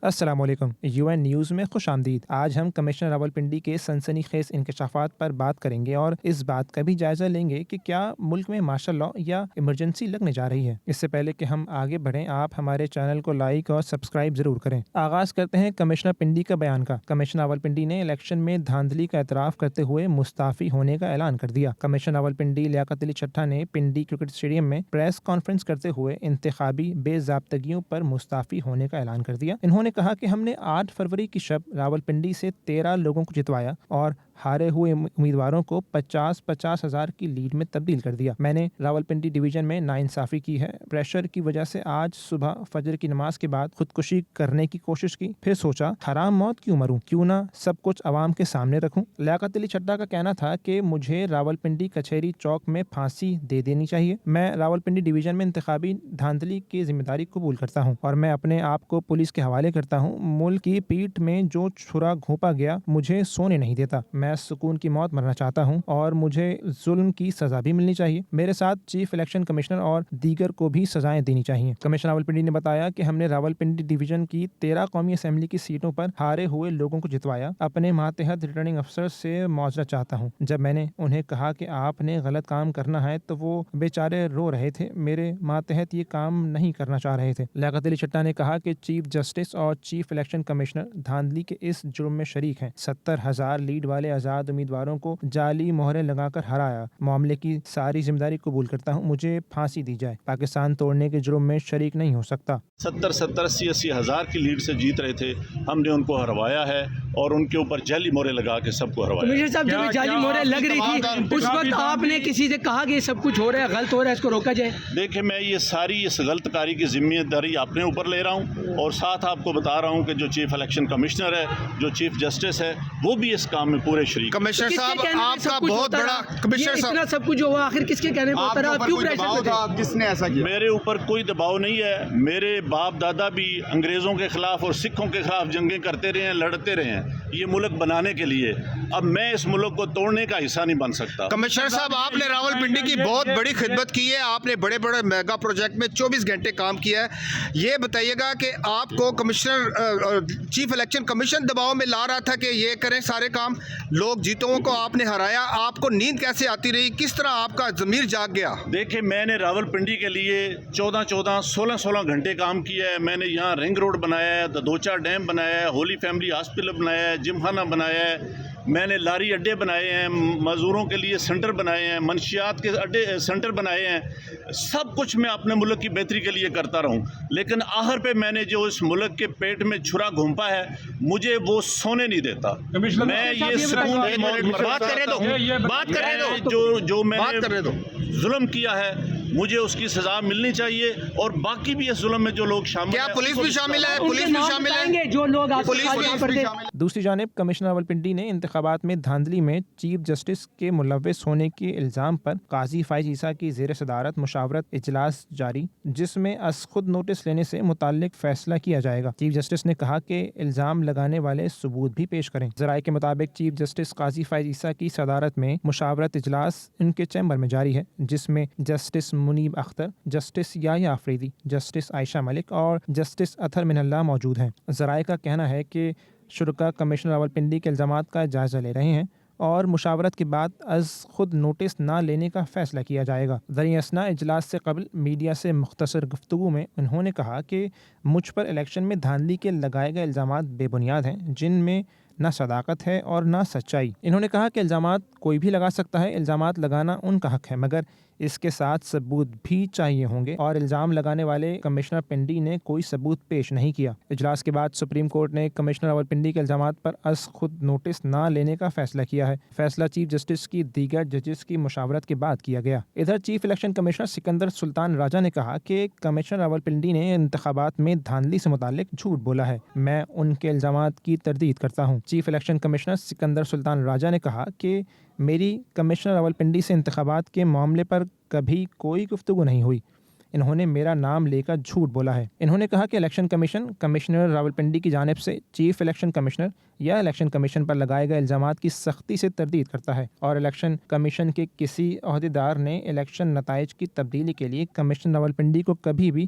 السلام علیکم، UN news میں خوش آمدید۔ آج ہم کمشنر راولپنڈی کے سنسنی خیز انکشافات پر بات کریں گے اور اس بات کا بھی جائزہ لیں گے کہ کیا ملک میں مارشل لاء یا ایمرجنسی لگنے جا رہی ہے۔ اس سے پہلے کہ ہم آگے بڑھیں، آپ ہمارے چینل کو لائک اور سبسکرائب ضرور کریں۔ آغاز کرتے ہیں کمشنر پنڈی کا بیان کا۔ کمشنر راولپنڈی نے الیکشن میں دھاندلی کا اعتراف کرتے ہوئے مستعفی ہونے کا اعلان کر دیا۔ کمشنر راولپنڈی لیاقت علی چٹھا نے پنڈی کرکٹ اسٹیڈیم میں پریس کانفرنس کرتے ہوئے انتخابی بے ضابطگیوں پر مستعفی ہونے کا اعلان کر دیا۔ انہوں نے کہا کہ ہم نے 8 فروری کی شب راولپنڈی سے 13 لوگوں کو جتوایا اور ہارے ہوئے امیدواروں کو 50 ہزار کی لیڈ میں تبدیل کر دیا۔ میں نے راولپنڈی ڈویژن میں ناانصافی کی ہے۔ پریشر کی وجہ سے آج صبح فجر کی نماز کے بعد خودکشی کرنے کی کوشش کی، پھر سوچا حرام موت کیوں مروں، کیوں نہ سب کچھ عوام کے سامنے رکھوں۔ لیاقت علی چڈھا کا کہنا تھا کہ مجھے راولپنڈی کچہری چوک میں پھانسی دے دینی چاہیے۔ میں راولپنڈی ڈویژن میں انتخابی دھاندلی کی ذمہ داری قبول کرتا ہوں اور میں اپنے آپ کو پولیس کے حوالے کرتا ہوں۔ ملک کی پیٹھ میں جو چھرا گھونپا گیا مجھے سونے نہیں دیتا۔ میں سکون کی موت مرنا چاہتا ہوں اور مجھے ظلم کی سزا بھی ملنی چاہیے۔ میرے ساتھ چیف الیکشن کمشنر اور دیگر کو بھی سزائیں دینی چاہیے۔ کمشنر راولپنڈی نے بتایا کہ ہم نے راولپنڈی ڈویژن کی 13 قومی اسمبلی کی سیٹوں پر ہارے ہوئے لوگوں کو جتوایا۔ اپنے ماتحت ریٹرننگ افسر سے معذرت چاہتا ہوں۔ جب میں نے انہیں کہا کہ آپ نے غلط کام کرنا ہے تو وہ بیچارے رو رہے تھے، میرے ماتحت یہ کام نہیں کرنا چاہ رہے تھے۔ لیاقت علی چٹھا نے کہا کہ چیف جسٹس اور چیف الیکشن کمشنر دھاندلی کے اس جرم میں شریک ہیں۔ 70,000 لیڈ والے آزاد امیدواروں کو جعلی مہریں لگا کر ہرایا۔ معاملے کی ساری ذمہ داری قبول کرتا ہوں، مجھے پھانسی دی جائے۔ پاکستان توڑنے کے جرم میں شریک نہیں ہو سکتا۔ 70-80 ہزار کی لیڈ سے جیت رہے تھے، ہم نے ان کو ہروایا ہے اور ان کے اوپر جعلی مہریں لگا کے سب کو ہروایا۔ کمشنر صاحب جب جعلی مہریں لگ رہی تھی اس وقت آپ نے کسی سے کہا کہ یہ سب کچھ ہو رہا ہے، غلط ہو رہا ہے، اس کو روکا جائے؟ دیکھیں، میں یہ ساری اس غلط کاری کی ذمہ داری اپنے اوپر لے رہا ہوں اور ساتھ آپ کو بتا رہا ہوں کہ جو چیف الیکشن کمشنر ہے، جو چیف جسٹس ہے، وہ بھی اس کام میں پورے شریک۔ کمشنر صاحب آپ کا بہت بڑا کمشنر صاحب، اتنا سب کچھ جو ہوا آخر کس کے کہنے پہ ہوتا رہا؟ آپ کیوں پریشر تھا؟ کس نے ایسا کیا؟ میرے اوپر کوئی دباؤ نہیں ہے۔ میرے باپ دادا بھی انگریزوں کے خلاف اور سکھوں کے خلاف جنگیں کرتے رہے ہیں، لڑتے رہے ہیں یہ ملک بنانے کے لیے۔ اب میں اس ملک کو توڑنے کا حصہ نہیں بن سکتا۔ کمشنر صاحب آپ نے راولپنڈی کی بہت بڑی خدمت کی ہے، آپ نے بڑے بڑے میگا پروجیکٹ میں 24 گھنٹے کام کیا ہے۔ یہ بتائیے گا کہ آپ کو کمشنر چیف الیکشن کمیشن دباؤ میں لا رہا تھا کہ یہ کریں سارے کام، لوگ جیتوں کو آپ نے ہرایا، آپ کو نیند کیسے آتی رہی، کس طرح آپ کا ضمیر جاگ گیا؟ دیکھیں، میں نے راولپنڈی کے لیے 16 گھنٹے کام کیا ہے۔ میں نے یہاں رنگ روڈ بنایا ہے، دوچا ڈیم بنایا ہے، ہولی فیملی ہاسپٹل بنایا ہے، جم خانہ بنایا ہے، میں نے لاری اڈے بنائے ہیں، مزدوروں کے لیے سینٹر بنائے ہیں، منشیات کے اڈے سینٹر بنائے ہیں۔ سب کچھ میں اپنے ملک کی بہتری کے لیے کرتا رہوں، لیکن آخر پہ میں نے جو اس ملک کے پیٹ میں چھرا گھونپا ہے مجھے وہ سونے نہیں دیتا۔ میں یہ سکون بات کرنے دو، جو میں بات کرنے دو۔ ظلم کیا ہے مجھے اس کی سزا ملنی چاہیے اور باقی بھی اس ظلم میں جو لوگ شامل ہیں۔ کیا پولیس بھی شامل ہے؟ پولیس بھی شامل ہے؟ جو لوگ دوسری جانب کمشنر راولپنڈی نے انتخابات میں دھاندلی میں چیف جسٹس کے ملوث ہونے کے الزام پر قاضی فائز عیسیٰ کی زیر صدارت مشاورت اجلاس جاری، جس میں از خود نوٹس لینے سے متعلق فیصلہ کیا جائے گا۔ چیف جسٹس نے کہا کہ الزام لگانے والے ثبوت بھی پیش کریں۔ ذرائع کے مطابق چیف جسٹس قاضی فائز عیسیٰ کی صدارت میں مشاورت اجلاس ان کے چیمبر میں جاری ہے، جس میں جسٹس منیب اختر، جسٹس یحییٰ آفریدی، جسٹس عائشہ ملک اور جسٹس اطہر من اللہ موجود ہیں۔ ذرائع کا کہنا ہے کہ شرکا کمشنر راولپنڈی کے الزامات کا جائزہ لے رہے ہیں اور مشاورت کے بعد از خود نوٹس نہ لینے کا فیصلہ کیا جائے گا۔ ذریعہ اثنا اجلاس سے قبل میڈیا سے مختصر گفتگو میں انہوں نے کہا کہ مجھ پر الیکشن میں دھاندلی کے لگائے گئے الزامات بے بنیاد ہیں، جن میں نہ صداقت ہے اور نہ سچائی۔ انہوں نے کہا کہ الزامات کوئی بھی لگا سکتا ہے، الزامات لگانا ان کا حق ہے، مگر اس کے ساتھ ثبوت بھی چاہیے ہوں گے، اور الزام لگانے والے کمشنر پنڈی نے کوئی ثبوت پیش نہیں کیا۔ اجلاس کے بعد سپریم کورٹ نے کمشنر راولپنڈی کے الزامات پر از خود نوٹس نہ لینے کا فیصلہ کیا ہے۔ فیصلہ چیف جسٹس کی دیگر ججز کی مشاورت کے بعد کیا گیا۔ ادھر چیف الیکشن کمشنر سکندر سلطان راجہ نے کہا کہ کمشنر راولپنڈی نے انتخابات میں دھاندلی سے متعلق جھوٹ بولا ہے، میں ان کے الزامات کی تردید کرتا ہوں۔ چیف الیکشن کمشنر سکندر سلطان راجہ نے کہا کہ میری کمشنر راولپنڈی سے انتخابات کے معاملے پر کبھی کوئی گفتگو نہیں ہوئی، انہوں نے میرا نام لے کر جھوٹ بولا ہے۔ انہوں نے کہا کہ الیکشن کمیشن کمشنر راولپنڈی کی جانب سے چیف الیکشن کمشنر یا الیکشن کمیشن پر لگائے گئے الزامات کی سختی سے تردید کرتا ہے، اور الیکشن کمیشن کے کسی عہدیدار نے الیکشن نتائج کی تبدیلی کے لیے کمشنر راولپنڈی کو کبھی بھی